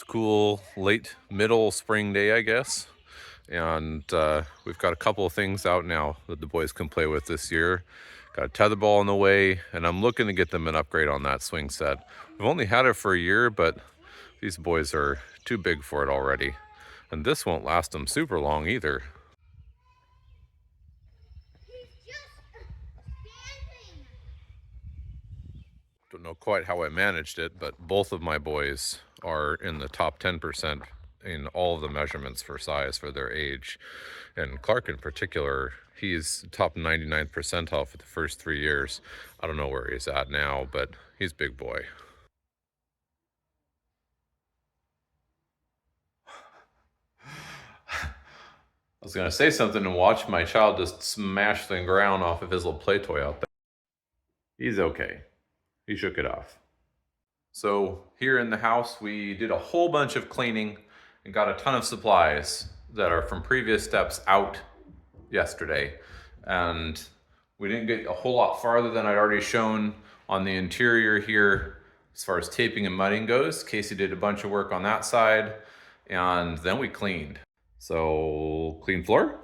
cool late middle spring day, I guess. And we've got a couple of things out now that the boys can play with this year. Got a tetherball on the way, and I'm looking to get them an upgrade on that swing set. We've only had it for a year, but these boys are too big for it already. And this won't last them super long either. Don't know quite how I managed it, but both of my boys are in the top 10% in all of the measurements for size for their age. And Clark in particular, he's top 99th percentile for the first 3 years. I don't know where he's at now, but he's a big boy. I was gonna say something and watch my child just smash the ground off of his little play toy out there. He's okay. He shook it off. So here in the house, we did a whole bunch of cleaning and got a ton of supplies that are from previous steps out yesterday. And we didn't get a whole lot farther than I'd already shown on the interior here as far as taping and mudding goes. Casey did a bunch of work on that side, and then we cleaned. So clean floor,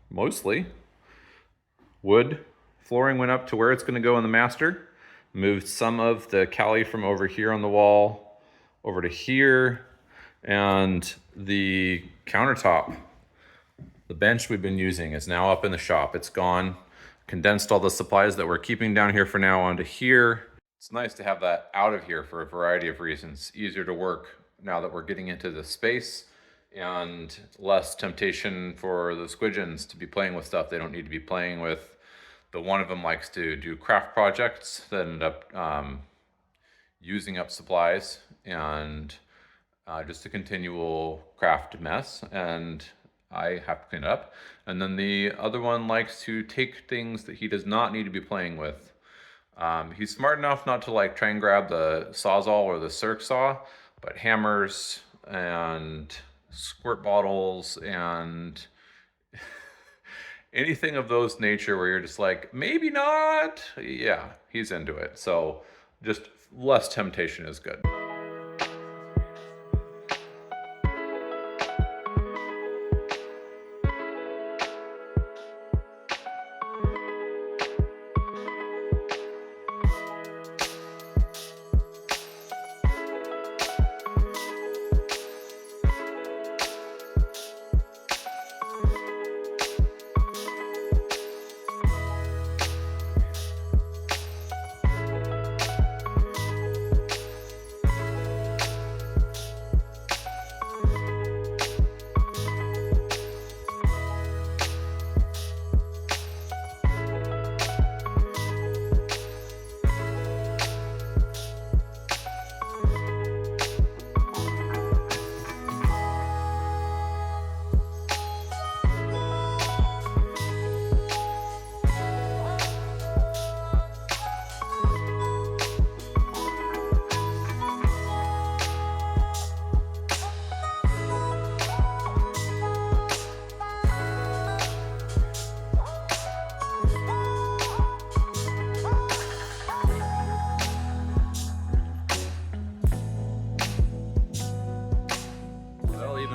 mostly. Wood flooring went up to where it's gonna go in the master. Moved some of the cali from over here on the wall over to here, and the countertop, the bench we've been using, is now up in the shop. It's gone. Condensed all the supplies that we're keeping down here for now onto here. It's nice to have that out of here for a variety of reasons. Easier to work now that we're getting into the space, and less temptation for the squidgens to be playing with stuff they don't need to be playing with. The one of them likes to do craft projects that end up using up supplies, and just a continual craft mess, and I have to clean it up. And then the other one likes to take things that he does not need to be playing with. He's smart enough not to like try and grab the Sawzall or the Circ Saw, but hammers and squirt bottles and anything of those nature where you're just like, maybe not. Yeah, he's into it. So just less temptation is good.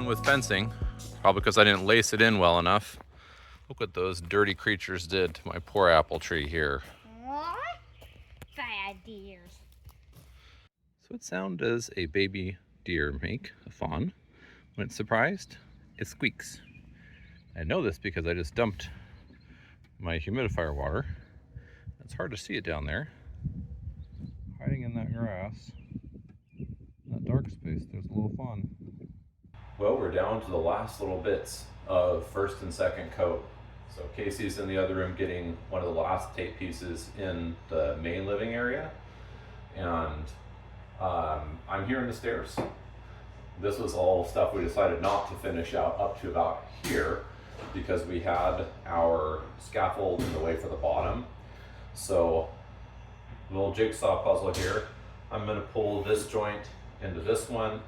With fencing, probably because I didn't lace it in well enough. Look what those dirty creatures did to my poor apple tree here. What? Bad deers. So what sound does a baby deer make, a fawn, when it's surprised? It squeaks. I know this because I just dumped my humidifier water. It's hard to see it down there. Hiding in that grass, that dark space, there's a little fawn. Well, we're down to the last little bits of first and second coat. So Casey's in the other room getting one of the last tape pieces in the main living area. And I'm here in the stairs. This was all stuff we decided not to finish out up to about here because we had our scaffold in the way for the bottom. So little jigsaw puzzle here. I'm gonna pull this joint into this one.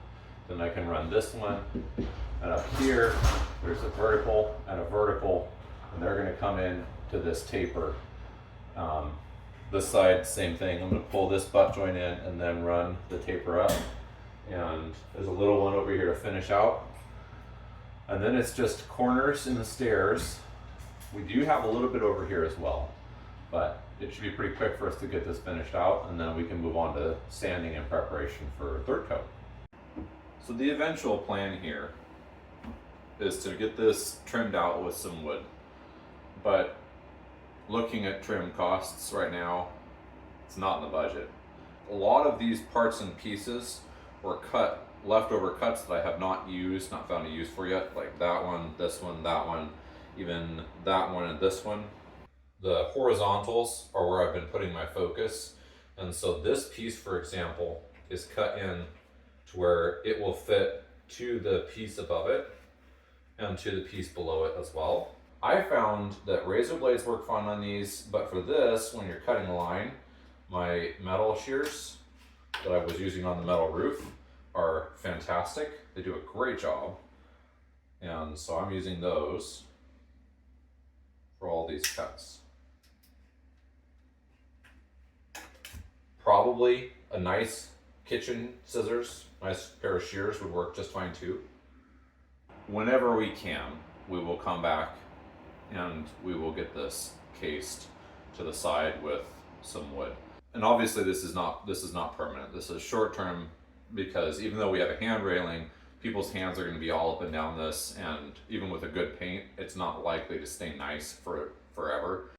Then I can run this one, and up here, there's a vertical and a vertical, and they're gonna come in to this taper. This side, same thing. I'm gonna pull this butt joint in and then run the taper up. and there's a little one over here to finish out. And then it's just corners in the stairs. We do have a little bit over here as well, but it should be pretty quick for us to get this finished out, and then we can move on to sanding in preparation for third coat. So the eventual plan here is to get this trimmed out with some wood. But looking at trim costs right now, it's not in the budget. A lot of these parts and pieces were leftover cuts that I have not used, not found a use for yet, like that one, that one, even that one and this one. The horizontals are where I've been putting my focus. And so this piece, for example, is cut in to where it will fit to the piece above it and to the piece below it as well. I found that razor blades work fine on these, but for this, when you're cutting a line, my metal shears that I was using on the metal roof are fantastic. They do a great job. And so I'm using those for all these cuts. Probably a nice kitchen scissors, nice pair of shears would work just fine too. Whenever we can, we will come back and we will get this cased to the side with some wood. And obviously this is not permanent. This is short term, because even though we have a hand railing, people's hands are going to be all up and down this, and even with a good paint, it's not likely to stay nice for forever.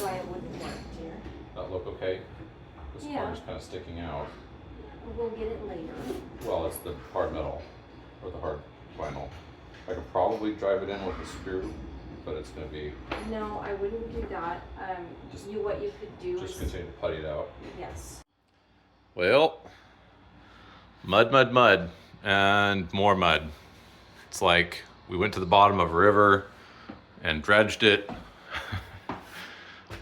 Why it wouldn't work, dear. That look okay? This Yeah. corner's kind of sticking out. We'll get it later. Well, it's the hard metal or the hard vinyl. I could probably drive it in with a screw, but it's going to be No, I wouldn't do that. What you could do just is continue to putty it out. yes. Well, mud, and more mud. It's like we went to the bottom of a river and dredged it.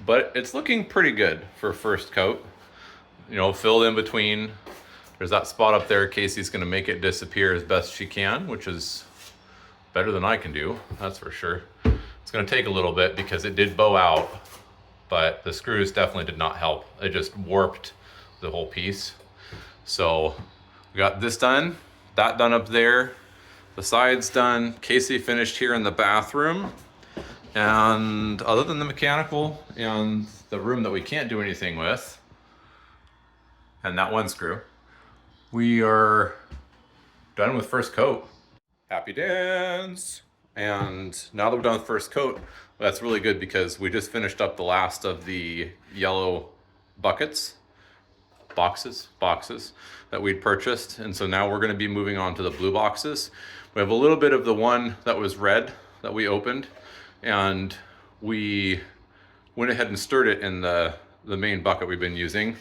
But it's looking pretty good for first coat. You know, filled in between. There's that spot up there. Casey's gonna make it disappear as best she can, which is better than I can do, that's for sure. It's gonna take a little bit because it did bow out, but the screws definitely did not help. It just warped the whole piece. So we got this done, that done up there, the sides done. Casey finished here in the bathroom. And other than the mechanical and the room that we can't do anything with, and that one screw, we are done with first coat. Happy dance! And now that we're done with first coat, that's really good because we just finished up the last of the yellow boxes that we'd purchased. And so now we're gonna be moving on to the blue boxes. We have a little bit of the one that was red that we opened, and we went ahead and stirred it in the main bucket we've been using.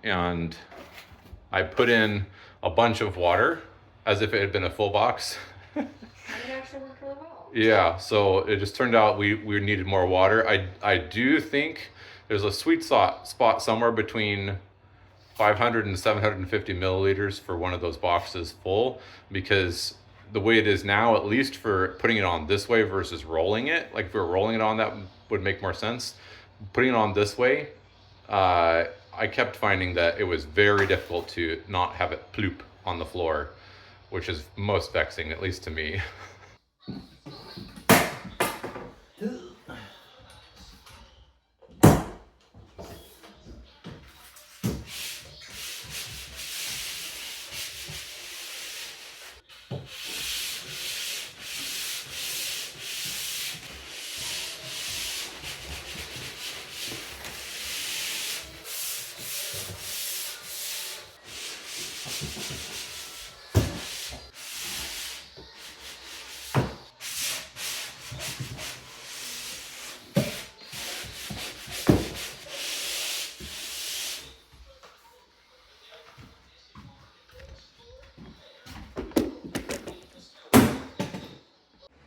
And I put in a bunch of water as if it had been a full box. It actually worked really well. Yeah, so it just turned out we needed more water. I do think there's a sweet spot somewhere between 500 and 750 milliliters for one of those boxes full, because the way it is now, at least for putting it on this way versus rolling it, like if we were rolling it on, that would make more sense. Putting it on this way, I kept finding that it was very difficult to not have it ploop on the floor, which is most vexing, at least to me.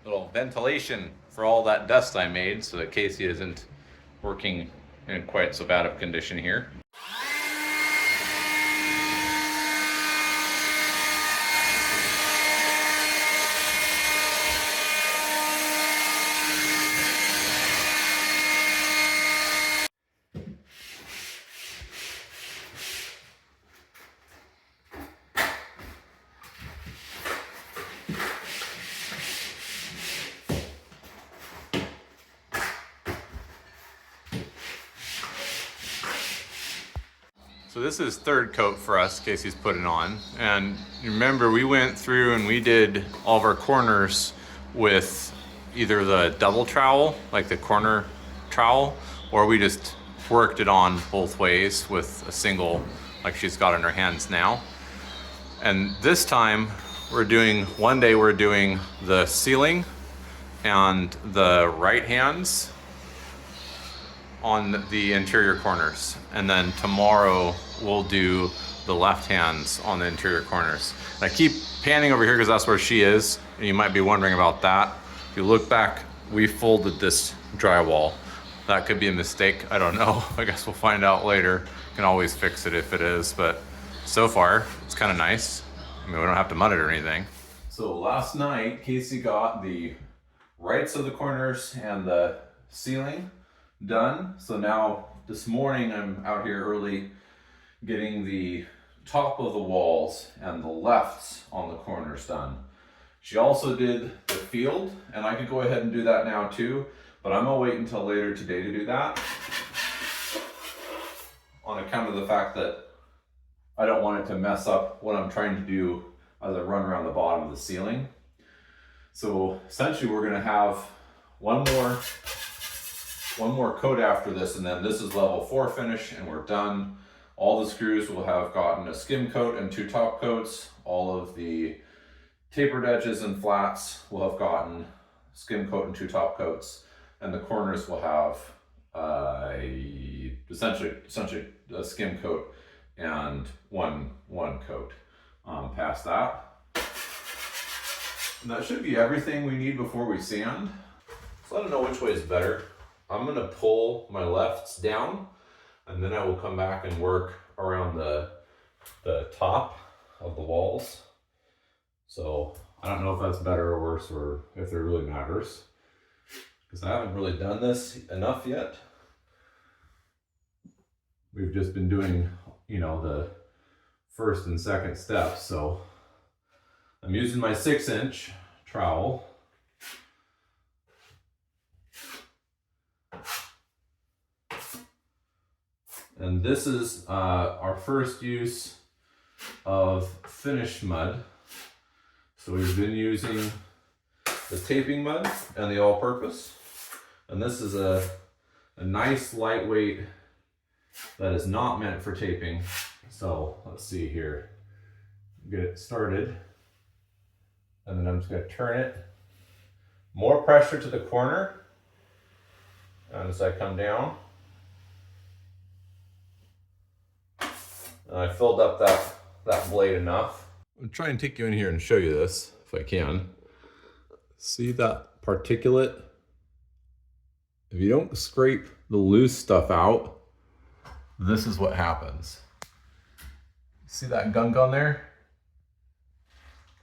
Little ventilation for all that dust I made so that Casey isn't working in quite so bad of condition here. So this is third coat for us, Casey's putting on. And remember, we went through and we did all of our corners with either the double trowel, like the corner trowel, or we just worked it on both ways with a single, like she's got in her hands now. And this time one day we're doing the ceiling and the right hands on the interior corners, and then tomorrow we'll do the left hands on the interior corners. And I keep panning over here because that's where she is, and you might be wondering about that. If you look back, we folded this drywall. That could be a mistake, I don't know. I guess we'll find out later. Can always fix it if it is, but so far it's kind of nice. I mean, we don't have to mud it or anything. So last night, Casey got the rights of the corners and the ceiling done. So now this morning I'm out here early getting the top of the walls and the lefts on the corners done. She also did the field, and I could go ahead and do that now too, but I'm gonna wait until later today to do that on account of the fact that I don't want it to mess up what I'm trying to do as I run around the bottom of the ceiling. So essentially we're gonna have one more coat after this, and then this is level 4 finish and we're done. All the screws will have gotten a skim coat and 2 top coats. All of the tapered edges and flats will have gotten skim coat and 2 top coats, and the corners will have essentially a skim coat and one coat past that. And that should be everything we need before we sand. So I don't know which way is better. I'm gonna pull my lefts down, and then I will come back and work around the top of the walls. So I don't know if that's better or worse, or if it really matters, because I haven't really done this enough yet. We've just been doing, the first and second steps. So I'm using my 6-inch trowel. And this is our first use of finished mud. So we've been using the taping mud and the all-purpose. And this is a nice lightweight that is not meant for taping. So let's see here. Get it started. And then I'm just gonna turn it. More pressure to the corner. And as I come down. And I filled up that blade enough. I'm trying to take you in here and show you this, if I can. See that particulate? If you don't scrape the loose stuff out, this is what happens. See that gunk on there?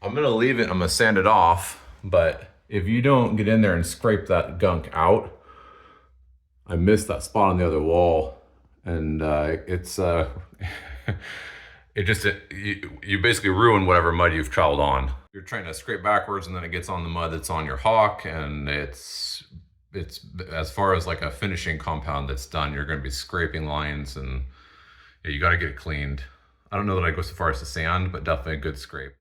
I'm gonna leave it, I'm gonna sand it off, but if you don't get in there and scrape that gunk out, I missed that spot on the other wall, and you basically ruin whatever mud you've troweled on. You're trying to scrape backwards and then it gets on the mud that's on your hawk, and it's as far as like a finishing compound that's done, you're going to be scraping lines, and yeah, you got to get it cleaned. I don't know that I go so far as to sand, but definitely a good scrape.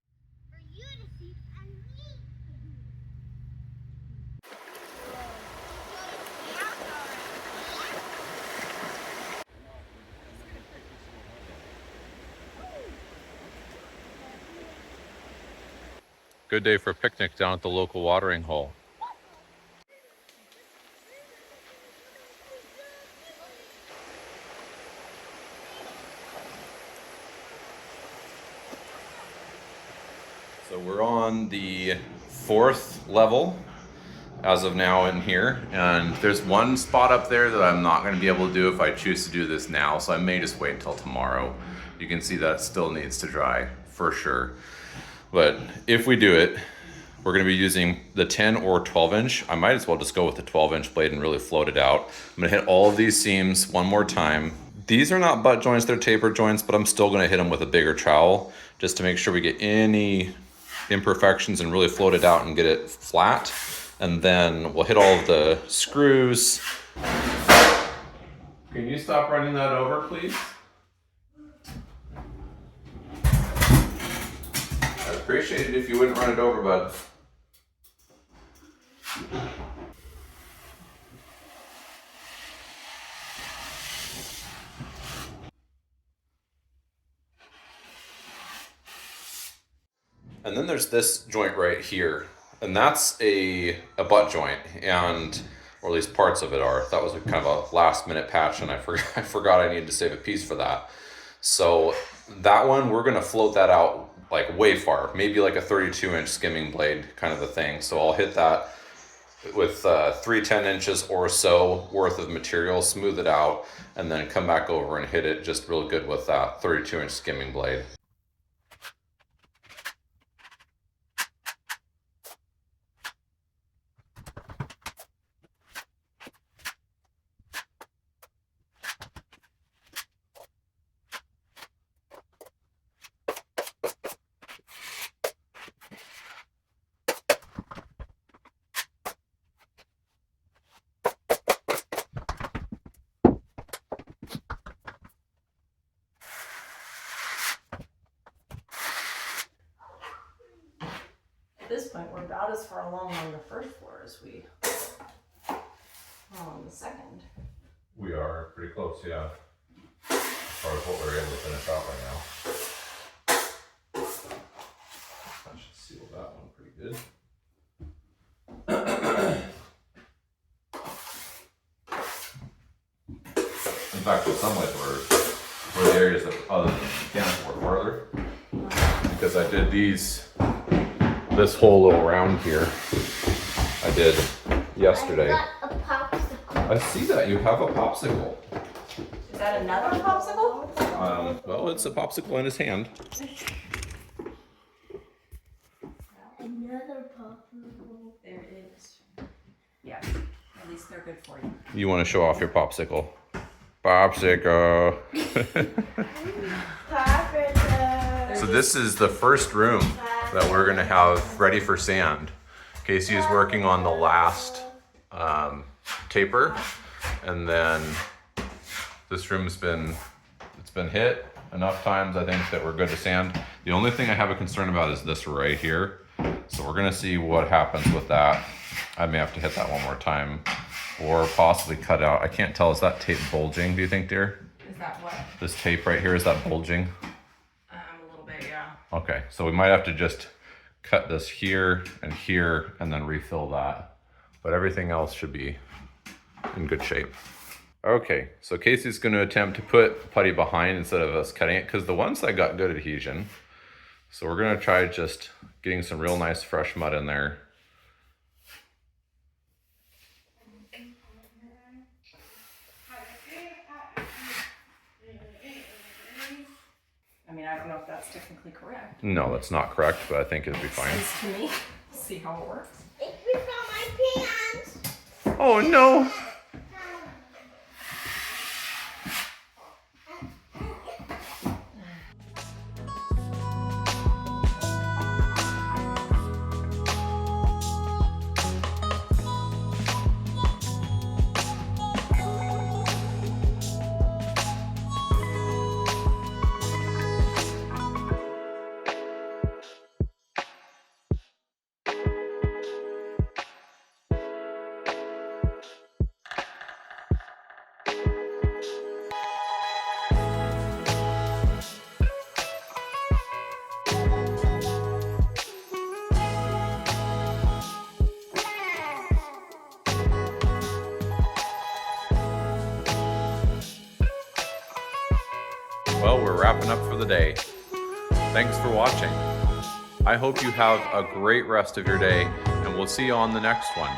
Good day for a picnic down at the local watering hole. So we're on the 4th level as of now in here. And there's one spot up there that I'm not gonna be able to do if I choose to do this now. So I may just wait until tomorrow. You can see that still needs to dry for sure. But if we do it, we're gonna be using the 10 or 12 inch. I might as well just go with the 12-inch blade and really float it out. I'm gonna hit all of these seams one more time. These are not butt joints, they're taper joints, but I'm still gonna hit them with a bigger trowel just to make sure we get any imperfections and really float it out and get it flat. And then we'll hit all of the screws. Can you stop running that over, please? I'd appreciate it if you wouldn't run it over, bud. And then there's this joint right here, and that's a butt joint, and or at least parts of it are. That was kind of a last minute patch, and I forgot I needed to save a piece for that. So that one, we're gonna float that out like way far, maybe like a 32-inch skimming blade kind of a thing. So I'll hit that with 3 10-inches or so worth of material, smooth it out, and then come back over and hit it just real good with that 32-inch skimming blade. At this point, we're about as far along on the first floor as we are on the second. We are pretty close, yeah. As far as what we're able to finish out right now. I should seal that one pretty good. In fact, with some ways we're the areas that other than mechanics were farther. Because I did this whole little round here, I did yesterday. I got a popsicle. I see that you have a popsicle. Is that another popsicle? Well, it's a popsicle in his hand. Another popsicle. There it is. Yeah, at least they're good for you. You want to show off your popsicle? Popsicle. So this is the first room that we're gonna have ready for sand. Casey is working on the last taper, and then this room's been hit enough times, I think, that we're good to sand. The only thing I have a concern about is this right here. So we're gonna see what happens with that. I may have to hit that one more time, or possibly cut out. I can't tell, is that tape bulging, do you think, dear? Is that what? This tape right here, is that bulging? A little bit, yeah. Okay, so we might have to just cut this here, and then refill that. But everything else should be in good shape. Okay, so Casey's gonna attempt to put putty behind instead of us cutting it, because the one side got good adhesion. So we're gonna try just getting some real nice fresh mud in there. I mean, I don't know if that's technically correct. No, that's not correct, but I think it'll be fine. Seems to me. See how it works. It's from my pants. Oh no! Well, we're wrapping up for the day. Thanks for watching. I hope you have a great rest of your day, and we'll see you on the next one.